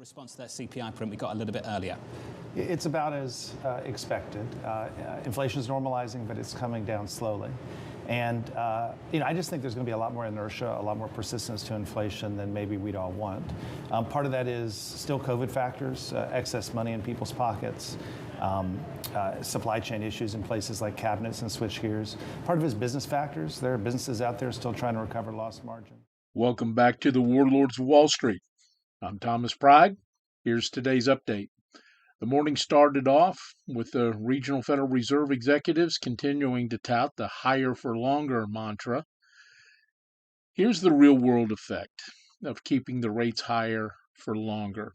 response to that CPI print we got a little bit earlier? It's about as expected. Inflation is normalizing, but it's coming down slowly. And I just think there's going to be a lot more inertia, a lot more persistence to inflation than maybe we'd all want. Part of that is still COVID factors, excess money in people's pockets, supply chain issues in places like cabinets and switchgears. Part of it is business factors. There are businesses out there still trying to recover lost margin. Welcome back to the Warlords of Wall Street. I'm Thomas Pride. Here's today's update. The morning started off with the regional Federal Reserve executives continuing to tout the higher for longer mantra. Here's the real world effect of keeping the rates higher for longer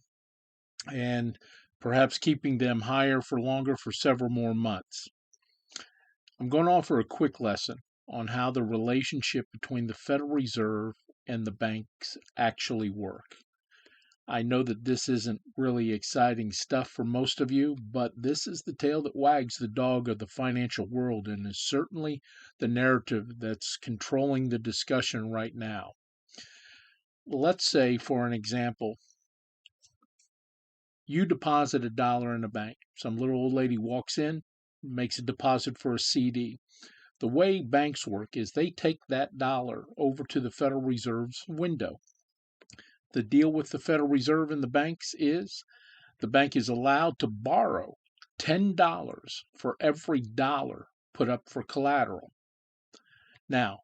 and perhaps keeping them higher for longer for several more months. I'm going to offer a quick lesson on how the relationship between the Federal Reserve and the banks actually work. I know that this isn't really exciting stuff for most of you, but this is the tail that wags the dog of the financial world and is certainly the narrative that's controlling the discussion right now. Let's say, for an example, you deposit $1 in a bank. Some little old lady walks in, makes a deposit for a CD. The way banks work is they take that dollar over to the Federal Reserve's window. The deal with the Federal Reserve and the banks is the bank is allowed to borrow $10 for every dollar put up for collateral. Now,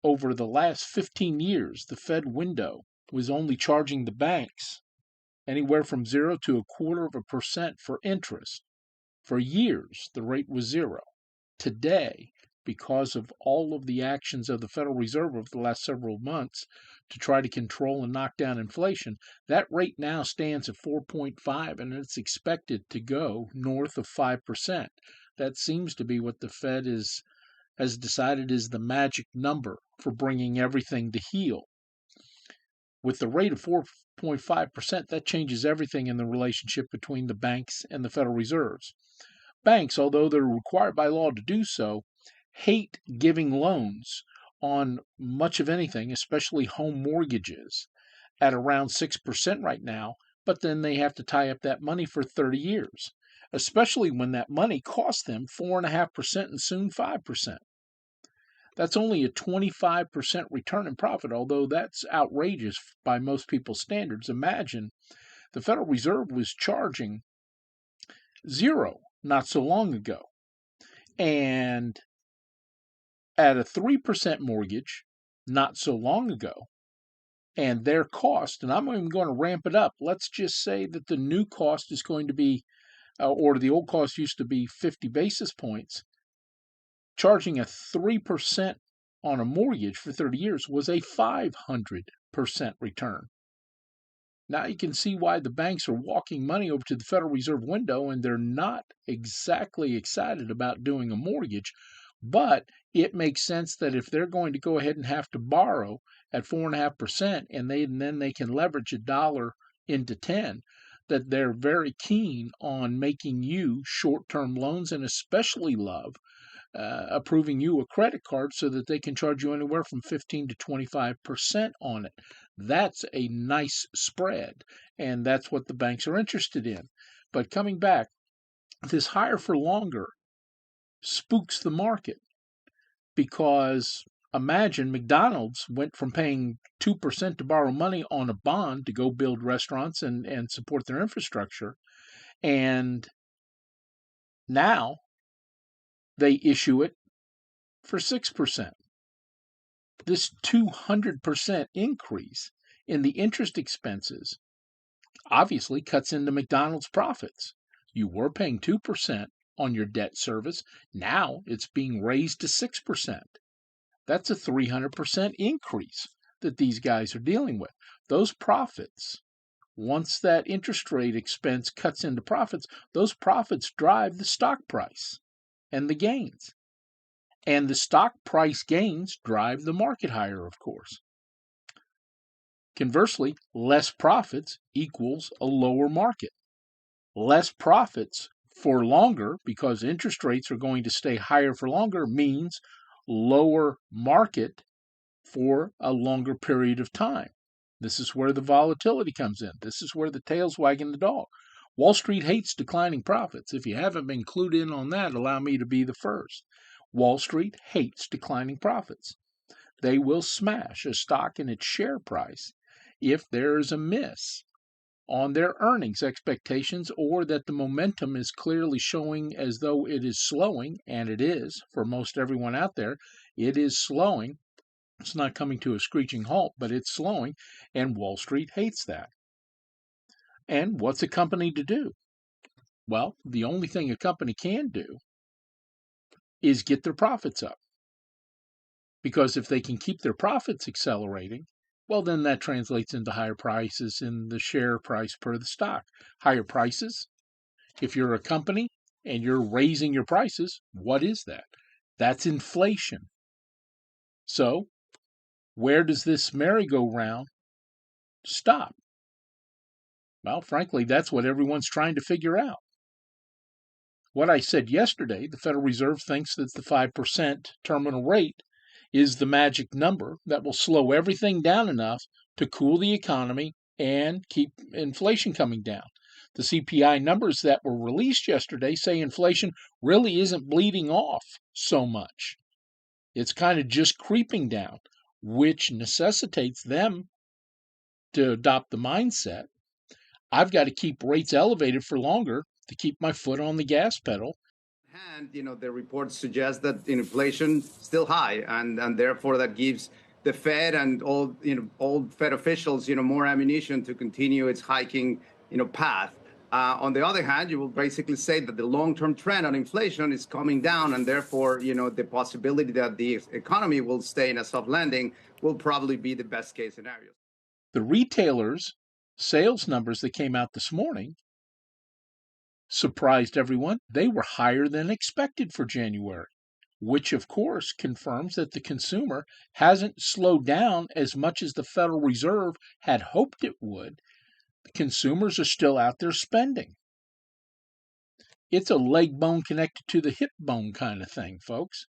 over the last 15 years, the Fed window was only charging the banks anywhere from 0 to 0.25% for interest. For years, the rate was 0. Today, because of all of the actions of the Federal Reserve over the last several months to try to control and knock down inflation, that rate now stands at 4.5, and it's expected to go north of 5%. That seems to be what the Fed has decided is the magic number for bringing everything to heel. With the rate of 4.5%, that changes everything in the relationship between the banks and the Federal Reserves. Banks, although they're required by law to do so, hate giving loans on much of anything, especially home mortgages, at around 6% right now, but then they have to tie up that money for 30 years, especially when that money costs them 4.5% and soon 5%. That's only a 25% return in profit, although that's outrageous by most people's standards. Imagine the Federal Reserve was charging 0 not so long ago. And at a 3% mortgage not so long ago, and their cost, and I'm even going to ramp it up. Let's just say that the new cost is going to be, or the old cost used to be 50 basis points. Charging a 3% on a mortgage for 30 years was a 500% return. Now you can see why the banks are walking money over to the Federal Reserve window, and they're not exactly excited about doing a mortgage. But it makes sense that if they're going to go ahead and have to borrow at 4.5%, and then they can leverage $1 into 10, that they're very keen on making you short-term loans, and especially love approving you a credit card so that they can charge you anywhere from 15 to 25% on it. That's a nice spread, and that's what the banks are interested in. But coming back, this higher for longer spooks the market, because imagine McDonald's went from paying 2% to borrow money on a bond to go build restaurants and support their infrastructure, and now they issue it for 6%. This 200% increase in the interest expenses obviously cuts into McDonald's profits. You were paying 2% on your debt service. Now it's being raised to 6%. That's a 300% increase that these guys are dealing with. Those profits, once that interest rate expense cuts into profits, those profits drive the stock price and the gains. And the stock price gains drive the market higher, of course. Conversely, less profits equals a lower market. Less profits for longer, because interest rates are going to stay higher for longer, means lower market for a longer period of time. This is where the volatility comes in. This is where the tail's wagging the dog. Wall Street hates declining profits. If you haven't been clued in on that, allow me to be the first. Wall Street hates declining profits. They will smash a stock in its share price if there is a miss on their earnings expectations, or that the momentum is clearly showing as though it is slowing, and it is for most everyone out there. It is slowing. It's not coming to a screeching halt, but it's slowing, and Wall Street hates that. And what's a company to do? Well, the only thing a company can do is get their profits up. Because if they can keep their profits accelerating, well, then that translates into higher prices in the share price per the stock. Higher prices, if you're a company and you're raising your prices, what is that? That's inflation. So, where does this merry-go-round stop? Well, frankly, that's what everyone's trying to figure out. What I said yesterday, the Federal Reserve thinks that the 5% terminal rate is the magic number that will slow everything down enough to cool the economy and keep inflation coming down. The CPI numbers that were released yesterday say inflation really isn't bleeding off so much. It's kind of just creeping down, which necessitates them to adopt the mindset, I've got to keep rates elevated for longer to keep my foot on the gas pedal. And, the reports suggest that inflation still high, and therefore that gives the Fed and all Fed officials, more ammunition to continue its hiking, path. On the other hand, you will basically say that the long-term trend on inflation is coming down, and therefore, the possibility that the economy will stay in a soft landing will probably be the best case scenario. The retailers' sales numbers that came out this morning surprised everyone. They were higher than expected for January, which of course confirms that the consumer hasn't slowed down as much as the Federal Reserve had hoped it would. The consumers are still out there spending. It's a leg bone connected to the hip bone kind of thing, folks.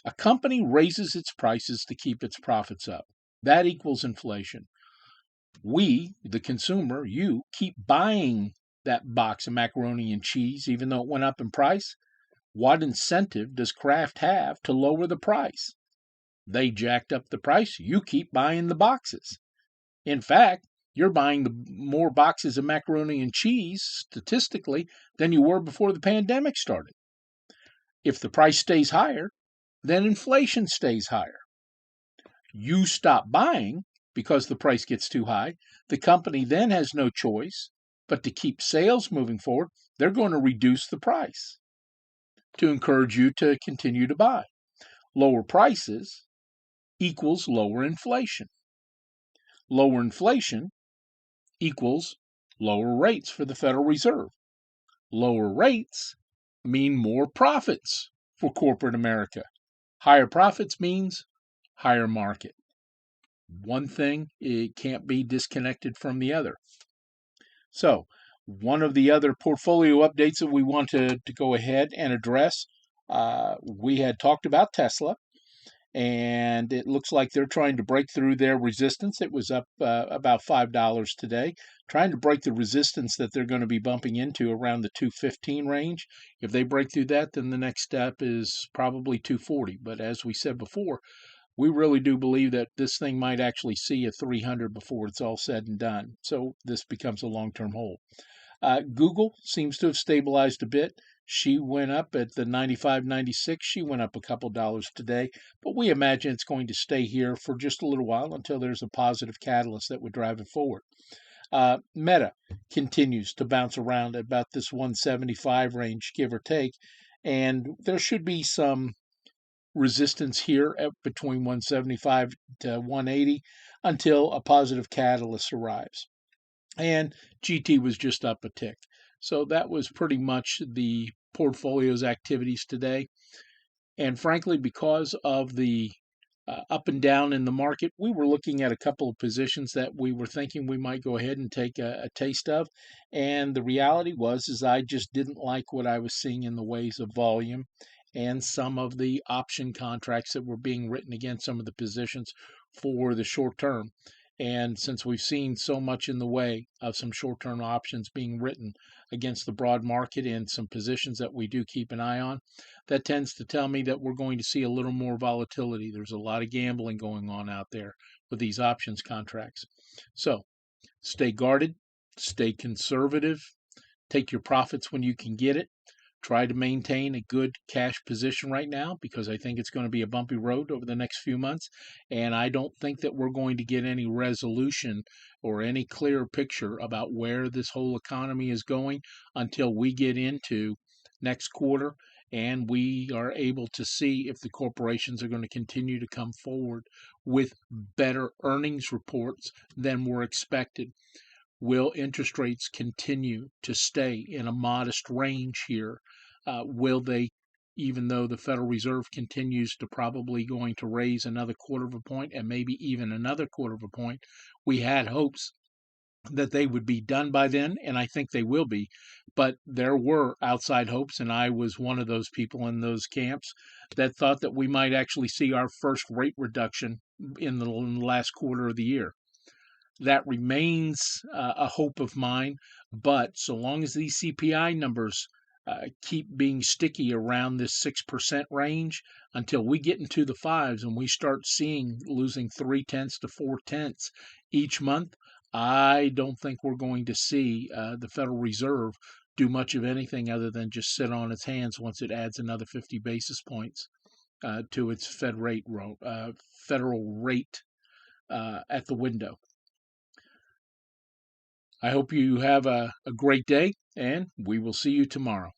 A company raises its prices to keep its profits up. That equals inflation. We, the consumer, you, keep buying that box of macaroni and cheese even though it went up in price. What incentive does Kraft have to lower the price? They jacked up the price. You keep buying the boxes. In fact, you're buying more boxes of macaroni and cheese, statistically, than you were before the pandemic started. If the price stays higher, then inflation stays higher. You stop buying because the price gets too high. The company then has no choice but to keep sales moving forward. They're going to reduce the price to encourage you to continue to buy. Lower prices equals lower inflation. Lower inflation equals lower rates for the Federal Reserve. Lower rates mean more profits for corporate America. Higher profits means higher market. One thing, it can't be disconnected from the other. So, one of the other portfolio updates that we want to go ahead and address, we had talked about Tesla, and it looks like they're trying to break through their resistance. It was up about $5 today, trying to break the resistance that they're going to be bumping into around the 215 range. If they break through that, then the next step is probably 240. But as we said before, we really do believe that this thing might actually see a 300 before it's all said and done. So this becomes a long-term hold. Google seems to have stabilized a bit. She went up at the 95.96. She went up a couple dollars today, but we imagine it's going to stay here for just a little while until there's a positive catalyst that would drive it forward. Meta continues to bounce around at about this 175 range, give or take, and there should be some resistance here at between 175 to 180 until a positive catalyst arrives. And GT was just up a tick. So that was pretty much the portfolio's activities today. And frankly, because of the up and down in the market, we were looking at a couple of positions that we were thinking we might go ahead and take a taste of. And the reality is I just didn't like what I was seeing in the ways of volume and some of the option contracts that were being written against some of the positions for the short term. And since we've seen so much in the way of some short-term options being written against the broad market in some positions that we do keep an eye on, that tends to tell me that we're going to see a little more volatility. There's a lot of gambling going on out there with these options contracts. So stay guarded, stay conservative, take your profits when you can get it. Try to maintain a good cash position right now because I think it's going to be a bumpy road over the next few months. And I don't think that we're going to get any resolution or any clear picture about where this whole economy is going until we get into next quarter and we are able to see if the corporations are going to continue to come forward with better earnings reports than were expected. Will interest rates continue to stay in a modest range here? Will they, even though the Federal Reserve continues to probably going to raise another quarter of a point and maybe even another quarter of a point, we had hopes that they would be done by then, and I think they will be. But there were outside hopes, and I was one of those people in those camps that thought that we might actually see our first rate reduction in the last quarter of the year. That remains a hope of mine. But so long as these CPI numbers keep being sticky around this 6% range until we get into the fives and we start seeing losing 0.3 to 0.4 each month, I don't think we're going to see the Federal Reserve do much of anything other than just sit on its hands once it adds another 50 basis points to its federal rate at the window. I hope you have a great day, and we will see you tomorrow.